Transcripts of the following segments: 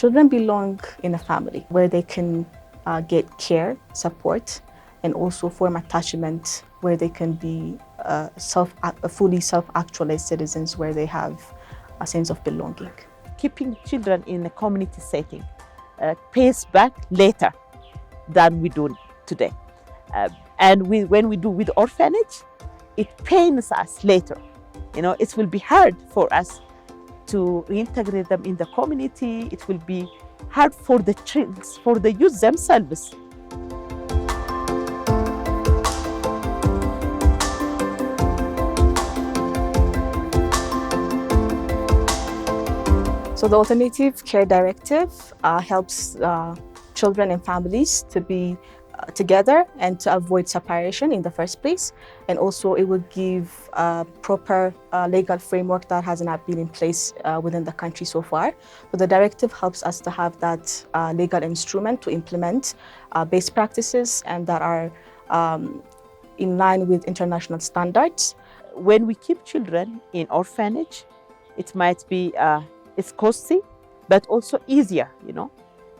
Children belong in a family where they can get care, support, and also form attachment where they can be fully self-actualized citizens where they have a sense of belonging. Keeping children in a community setting pays back later than we do today. And when we do with orphanage, it pains us later. It will be hard for us to reintegrate them in the community. It will be hard for the children, for the youth themselves. So the Alternative Care Directive helps children and families to be together and to avoid separation in the first place. And also it will give a proper legal framework that has not been in place within the country so far. So the directive helps us to have that legal instrument to implement best practices and that are in line with international standards. When we keep children in orphanage, it might be it's costly, but also easier,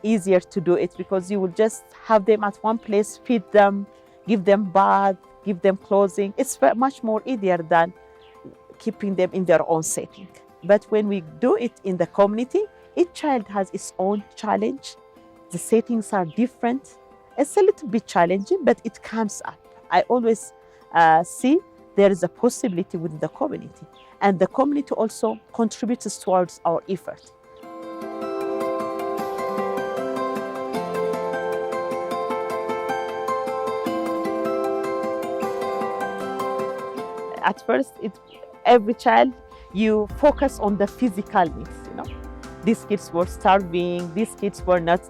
easier to do it because you will just have them at one place, feed them, give them bath, give them clothing. It's much more easier than keeping them in their own setting. But when we do it in the community, each child has its own challenge. The settings are different. It's a little bit challenging, but it comes up. I always see there is a possibility within the community, and the community also contributes towards our effort. At first, every child, you focus on the physical needs. These kids were starving. These kids were not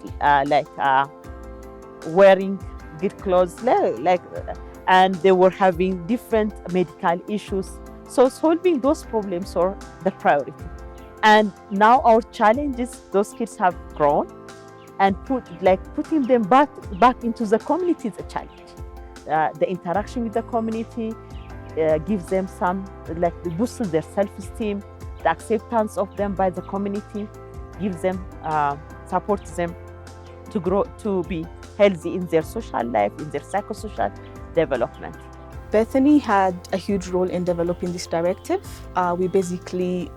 wearing good clothes, and they were having different medical issues. So solving those problems are the priority. And now our challenge is those kids have grown, and putting them back into the community is a challenge. The interaction with the community gives them some, boosts their self-esteem. The acceptance of them by the community gives them, supports them to grow, to be healthy in their social life, in their psychosocial development. Bethany had a huge role in developing this directive. We basically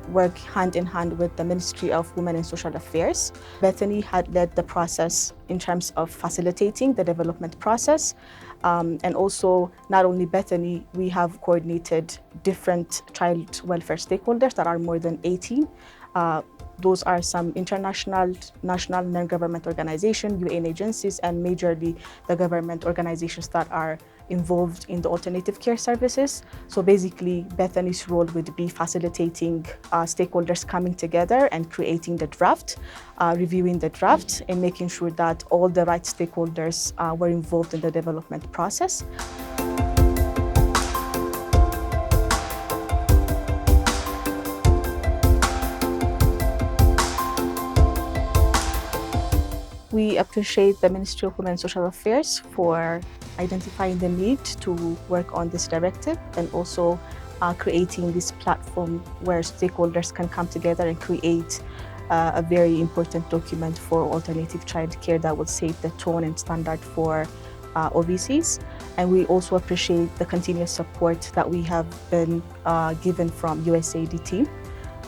work hand in hand with the Ministry of Women and Social Affairs. Bethany had led the process in terms of facilitating the development process. And also, not only Bethany, we have coordinated different child welfare stakeholders that are more than 18. Those are some international, national, non-government organizations, UN agencies, and majorly the government organizations that are involved in the alternative care services. So basically, Bethany's role would be facilitating stakeholders coming together and creating the draft, reviewing the draft, and making sure that all the right stakeholders were involved in the development process. We appreciate the Ministry of Women and Social Affairs for identifying the need to work on this directive and also creating this platform where stakeholders can come together and create a very important document for alternative childcare that would set the tone and standard for OVCs. And we also appreciate the continuous support that we have been given from USAID team.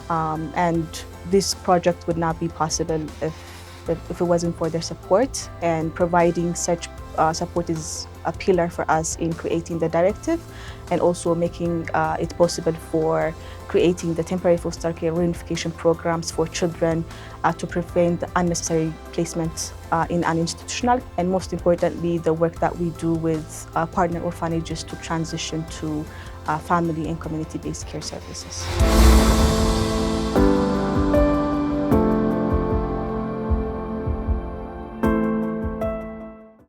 And this project would not be possible if it wasn't for their support, and providing such support is a pillar for us in creating the directive and also making it possible for creating the temporary foster care reunification programs for children to prevent unnecessary placement in uninstitutional, and most importantly, the work that we do with partner orphanages to transition to family and community-based care services.